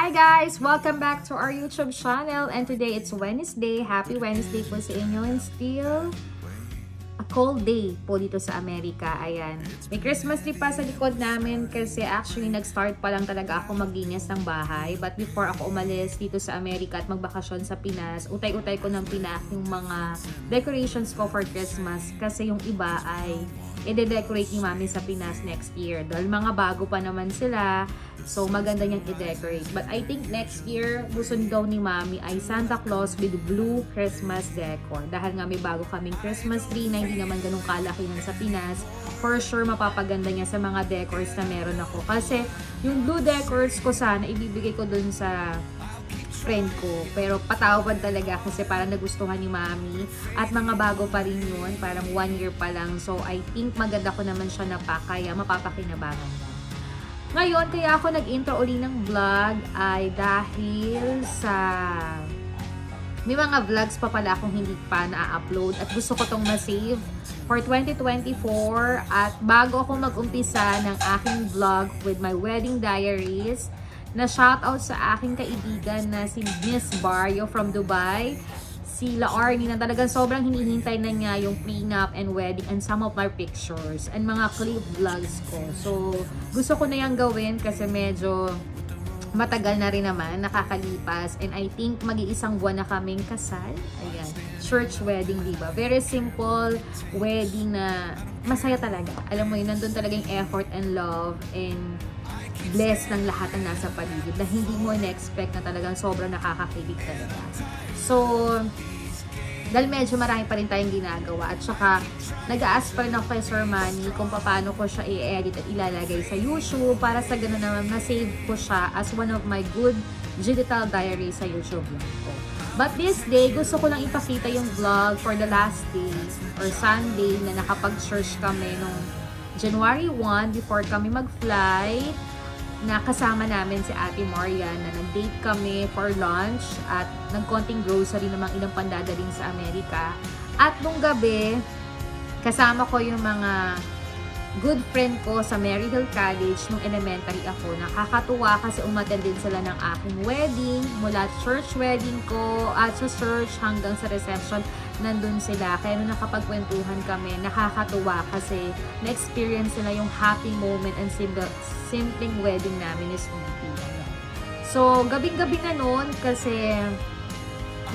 Hi guys! Welcome back to our YouTube channel, and today it's Wednesday. Happy Wednesday po sa inyo, and still a cold day po dito sa Amerika. Ayan. May Christmas tree pa sa likod namin kasi actually nag-start pa lang talaga ako maglinis ng bahay. But before ako umalis dito sa Amerika at magbakasyon sa Pinas, utay-utay ko ng pinak yung mga decorations ko for Christmas kasi yung iba ay i-decorate ni Mami sa Pinas next year. Dahil mga bago pa naman sila, so maganda niyang i-decorate. But I think next year, gusto daw ni Mami ay Santa Claus with blue Christmas decor. Dahil nga may bago kaming Christmas tree na hindi naman ganun kalakihan sa Pinas, for sure mapapaganda niya sa mga decors na meron ako. Kasi yung blue decors ko sana, ibibigay ko dun sa friend ko. Pero patawad talaga kasi parang nagustuhan ni Mami. At mga bago pa rin yun. Parang 1 year pa lang. So, I think maganda ko naman siya na pa. Kaya mapapakinabangan niya. Ngayon, kaya ako nag-intro uli ng vlog ay dahil sa may mga vlogs pa pala akong hindi pa na-upload at gusto ko tong ma-save for 2024. At bago ako mag-umpisa ng aking vlog with my wedding diaries, na shoutout sa aking kaibigan na si Miss Barrio from Dubai, si La Arnie, na talagang sobrang hinihintay na niya yung prenup and wedding and some of my pictures and mga clip vlogs ko. So, gusto ko na yung gawin kasi medyo matagal na rin naman, nakakalipas, and I think mag-iisang buwan na kaming kasal. Ayan, church wedding, diba? Very simple wedding na masaya talaga. Alam mo yun, nandun talaga yung effort and love and bless ng lahat ng nasa paligid na hindi mo na-expect na talagang sobrang nakakakilig talaga. So, dahil medyo marami pa rin tayong ginagawa at saka nag-a-ask pa rin ako kay Sir Manny kung paano ko siya i-edit at ilalagay sa YouTube para sa gano'n naman na-save ko siya as one of my good digital diary sa YouTube ko. But this day, gusto ko lang ipakita yung vlog for the last day or Sunday na nakapag-church kami nung January 1 before kami mag-fly. Nakasama namin si Ate Marian na nag-date kami for lunch at nagkonting grocery namang ilang pandadalhin sa Amerika. At nung gabi, kasama ko yung mga good friend ko sa Maryhill College nung elementary ako. Nakakatuwa kasi umattend din sila ng aking wedding. Mula church wedding ko at sa church hanggang sa reception, nandun sila. Kaya nung nakapagkwentuhan kami, nakakatuwa kasi na-experience nila yung happy moment and simpleng wedding namin is Sweetie. So, gabing-gabi na noon kasi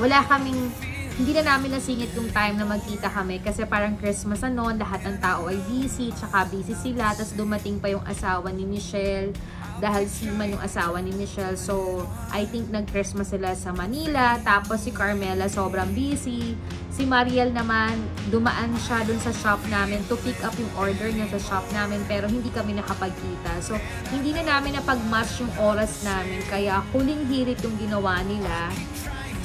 wala kaming, hindi na namin nasingit yung time na magkita kami kasi parang Christmas na noon, lahat ng tao ay busy, tsaka busy sila, tapos dumating pa yung asawa ni Michelle dahil seaman yung asawa ni Michelle. So, I think nag-Christmas sila sa Manila, tapos si Carmela sobrang busy. Si Mariel naman, dumaan siya dun sa shop namin to pick up yung order niya sa shop namin pero hindi kami nakapagkita. So, hindi na namin napag-match yung oras namin kaya huling hirit yung ginawa nila.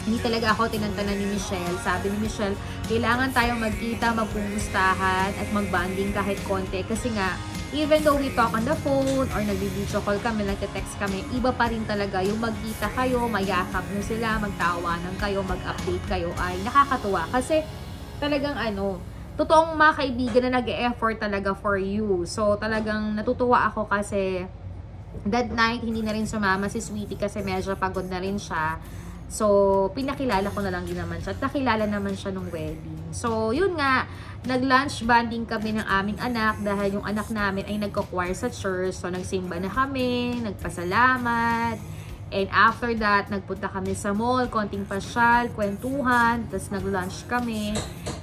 Hindi talaga ako tinantanan ni Michelle. Sabi ni Michelle, kailangan tayong magkita, magpumustahan at magbanding kahit konti. Kasi nga, even though we talk on the phone or nag-video call kami, nag-text kami, iba pa rin talaga yung magkita kayo, mayakap nyo sila, magtawanan kayo, mag-update kayo ay nakakatuwa. Kasi talagang totoong mga kaibigan na nag-e-effort talaga for you. So talagang natutuwa ako kasi that night hindi na rin sumama si Sweetie kasi medyo pagod na rin siya. So, pinakilala ko na lang din naman siya. At nakilala naman siya nung wedding. So, yun nga, nag-lunch banding kami ng aming anak dahil yung anak namin ay nagko-choir sa church. So, nagsimba na kami, nagpasalamat. And after that, nagpunta kami sa mall, konting pasyal, kwentuhan, tapos nag-lunch kami.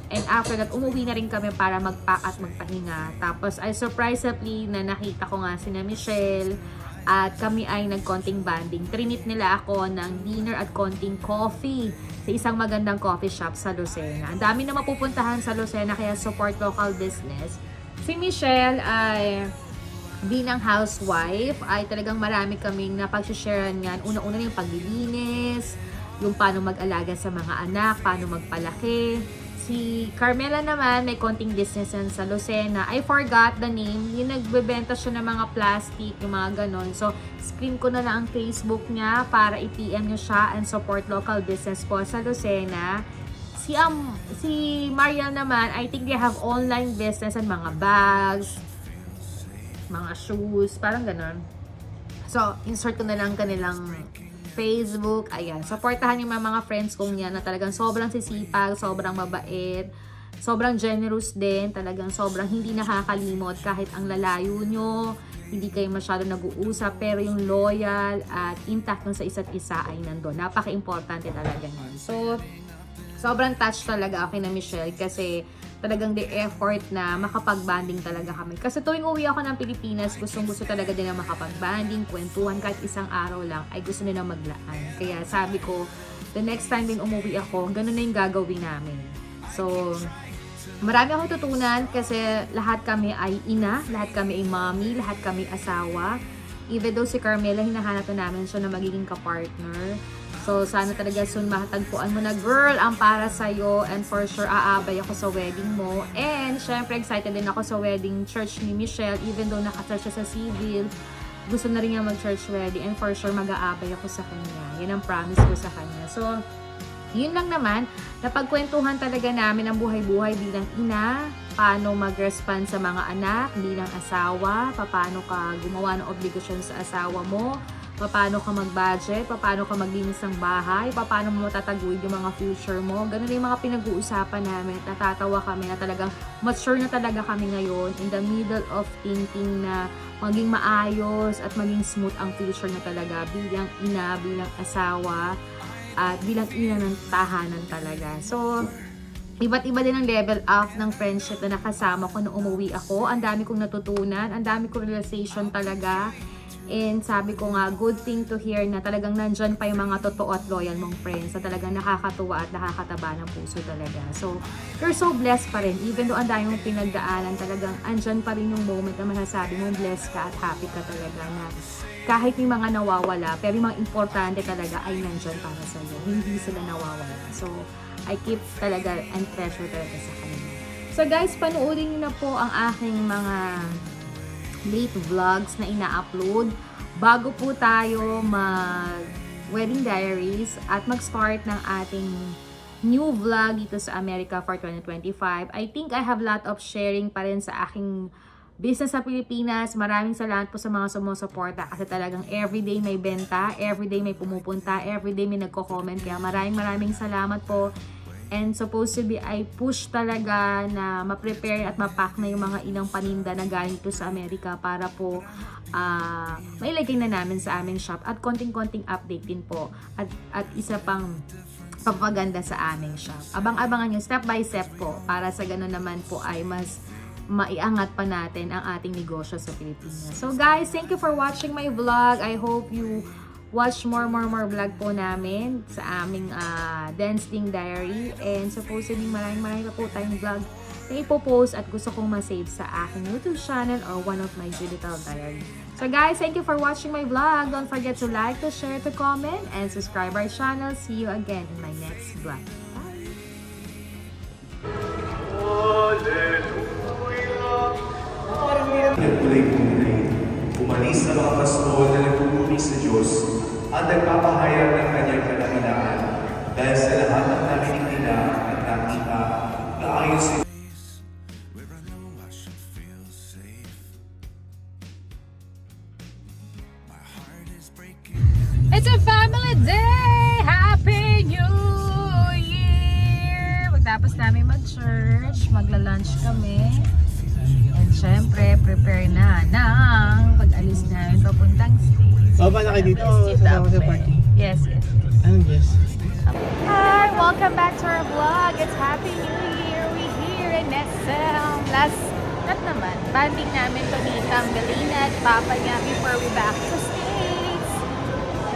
And after that, umuwi na rin kami para mag-pack at magpahinga. Tapos, ay surprisingly na nakita ko nga si na Michelle. At kami ay nagkonting banding. Trinit nila ako ng dinner at konting coffee sa isang magandang coffee shop sa Lucena. Ang dami na mapupuntahan sa Lucena kaya support local business. Si Michelle ay bilang housewife ay talagang marami kaming napag-sharean yan. Una-una yung paglilinis, yung paano mag-alaga sa mga anak, paano magpalaki. Si Carmela naman, may konting business yan sa Lucena. I forgot the name. Yung nagbebenta siya ng mga plastic, yung mga ganon. So, screen ko na lang ang Facebook niya para i-PM nyo siya and support local business po sa Lucena. Si Mariel naman, I think they have online business and mga bags, mga shoes, parang ganon. So, insert ko na lang kanilang Facebook. Ayan, supportahan yung mga friends kong yan na talagang sobrang sisipag, sobrang mabait, sobrang generous din, talagang sobrang hindi nakakalimot kahit ang lalayo nyo, hindi kayo masyado nag-uusap, pero yung loyal at intact sa isa't isa ay nandun. Napaka-importante talaga nun. So, sobrang touched talaga ako na Michelle kasi talagang the effort na makapag-banding talaga kami. Kasi tuwing uwi ako ng Pilipinas, gustong-gusto talaga din na makapag-banding, kwentuhan kahit isang araw lang, ay gusto nila maglaan. Kaya sabi ko, the next time din umuwi ako, ganun na yung gagawin namin. So, marami akong tutunan kasi lahat kami ay ina, lahat kami ay mommy, lahat kami asawa. Even though si Carmela, hinahanap na namin siya na magiging kapartner. So, sana talaga soon mahatagpuan mo na, girl, ang para sa'yo. And for sure, aabay ako sa wedding mo. And, syempre, excited din ako sa wedding church ni Michelle. Even though nakachurch siya sa civil, gusto na rin niya mag-church wedding. And for sure, mag-aabay ako sa kanya. Yan ang promise ko sa kanya. So, yun lang naman, napagkwentuhan talaga namin ang buhay-buhay bilang ina, paano mag-respond sa mga anak, bilang asawa, paano ka gumawa ng obligasyon sa asawa mo, paano ka mag-budget, paano ka maglinis ng bahay, paano mo matataguyod yung mga future mo. Ganun yung mga pinag-uusapan namin. Natatawa kami na talagang mature na talaga kami ngayon in the middle of thinking na maging maayos at maging smooth ang future na talaga bilang ina, bilang asawa, at bilang ina ng tahanan talaga. So, iba't iba din ang level up ng friendship na nakasama ko nung umuwi ako. Ang dami kong natutunan, ang dami kong realization talaga. And sabi ko nga, good thing to hear na talagang nandyan pa yung mga totoo at loyal mong friends na talagang nakakatuwa at nakakataba ng puso talaga. So, you're so blessed pa rin. Even though ang dami mong pinagdaanan, talagang andyan pa rin yung moment na masasabi mong blessed ka at happy ka talaga na kahit may mga nawawala, pero yung mga importante talaga ay nandyan para sa iyo. Hindi sila nawawala. So, I keep talaga and treasure talaga sa kanila. So guys, panuorin niyo na po ang aking mga late vlogs na ina-upload bago po tayo mag-wedding diaries at mag-start ng ating new vlog dito sa America for 2025. I think I have a lot of sharing pa rin sa aking business sa Pilipinas. Maraming salamat po sa mga sumusuporta kasi talagang everyday may benta, everyday may pumupunta, everyday may nagko-comment. Kaya maraming salamat po. And supposed to be, I push talaga na ma-prepare at ma-pack na yung mga ilang paninda na galing to sa Amerika para po mailagay na namin sa aming shop at konting-konting update din po at isa pang papaganda sa aming shop. Abang-abangan nyo step by step po para sa ganun naman po ay mas maiangat pa natin ang ating negosyo sa Pilipinas. So guys, thank you for watching my vlog. I hope you watch more vlog po namin sa aming dancing diary. And supposedly maraming pa po tayong vlog na ipopost at gusto kong ma-save sa aking YouTube channel or one of my digital diary. So guys, thank you for watching my vlog. Don't forget to like, to share, to comment, and subscribe our channel. See you again in my next vlog. Bye! Umalis na mga pastol na nagpupuri sa Diyos at nagpapahayag ng kanyang kadahilan dahil sa lahat ng nakikinig at nakita na ayon sa It's a family day! Happy New Year! Pagtapos namin mag-church, magla-lunch kami. And syempre, prepare na ng pag-alis namin papuntang States. Baba na kayo dito o sasama sa party? Yes. Anong yes? Hi! Welcome back to our vlog. It's Happy New Year! We're here in SM. Not naman, banding namin to ni Tambelina at Papa niya before we back to States.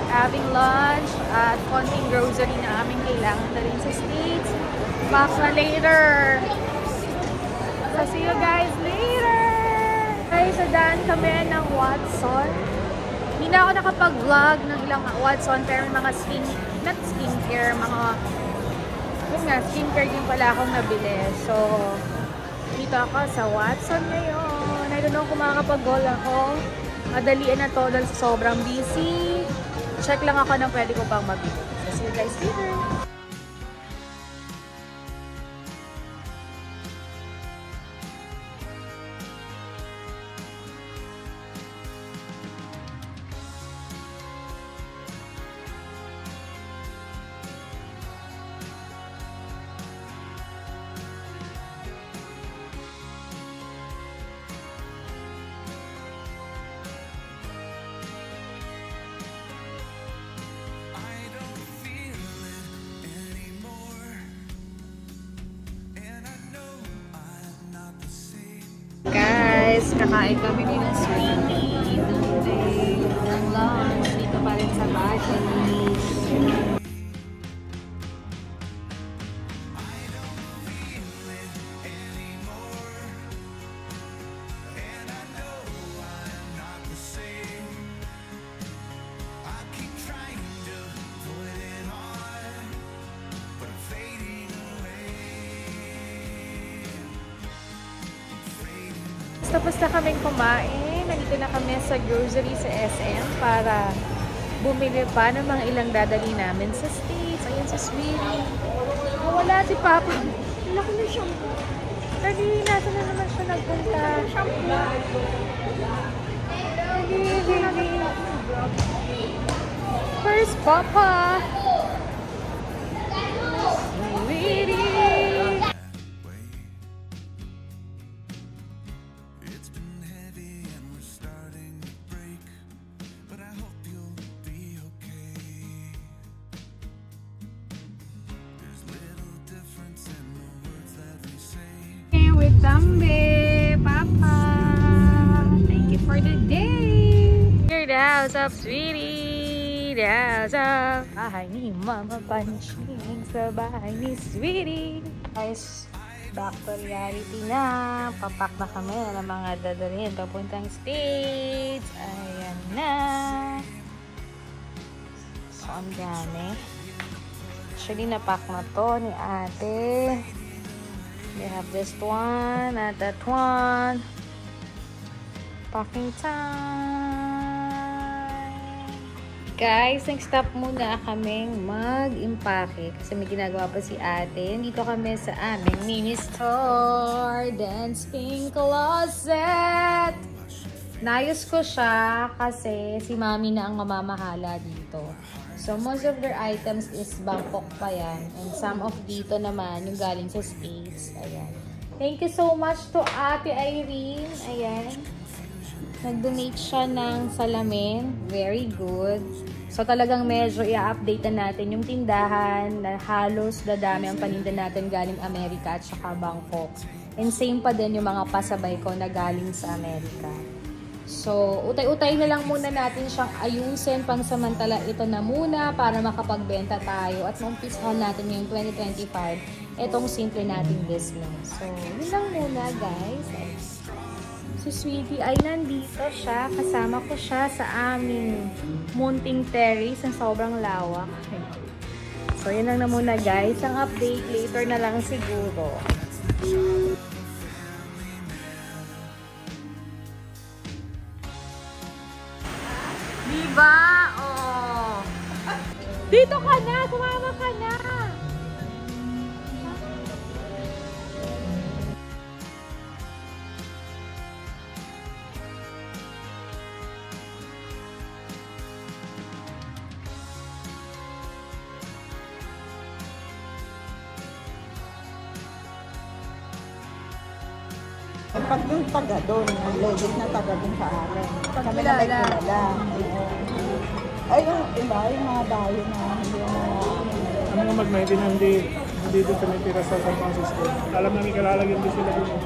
Having lunch at konting grocery na aming kailangan na rin sa States. Back na later! So, see you guys later! Guys, sa daan kami ng Watson. Hindi na ako nakapag-vlog ng ilang Watson, pero mga skincare, skincare din pala akong nabili. So, dito ako sa Watson ngayon. I don't know kung makakapag-haul ako. Madalian na to dahil sobrang busy. Check lang ako ng pwede ko pang mabili. So, see you guys later! Kakain kami ni ng sweetie ng lunch dito pa rin sa Bachelor's. Tapos na kaming kumain. Nandito na kami sa grocery sa SM para bumili pa ng mga ilang dadali namin sa States. Ayan si Sweetie. Wala si Papa. Laki na shampoo. Dali, nasa na naman siya nagpunta. Shampoo. Dali. First, Papa. Sweetie. With Tambe, Papa. Thank you for the day. Here the house of Sweetie. The house of bahay ni Mama Panching sa bahay ni Sweetie. Guys, back to reality na. Papak na kami ng mga dadalhin papuntang States. Ayan na. So, ang dami. Actually, napak na to ni ate. We have this one at that one. Packing time. Guys, nag-stop muna kaming mag-impake kasi may ginagawa pa si ate. Dito kami sa aming mini store. Dance Pink Closet. Nayos ko siya kasi si mami na ang mamamahala dito. So, most of their items is Bangkok pa yan. And some of dito naman, yung galing sa States. Ayan. Thank you so much to Ate Irene. Ayan. Nag-donate siya ng salamin. Very good. So, talagang medyo i-update natin yung tindahan na halos dadami ang paninda natin galing Amerika at saka Bangkok. And same pa din yung mga pasabay ko na galing sa Amerika. So, utay-utay na lang muna natin siyang ayusin pansamantala ito na muna para makapagbenta tayo at maumpisahan natin yung 2025 itong simple nating business. So, yun lang muna guys. Si Sweetie ay nandito siya. Kasama ko siya sa aming munting terrace ang sobrang lawak. So, yun lang na muna guys. Ang update later na lang siguro. Diba? Oh. Dito ka na! Sumama ka na! Pag yung taga doon, ang legit na taga doon sa akin. Kami na may kilala. Ay, yung iba, yung mga bayo na hindi na... Kami nga mag-maybe na hindi doon tumitira sa San Francisco. Alam namin kalalagyan din sila doon.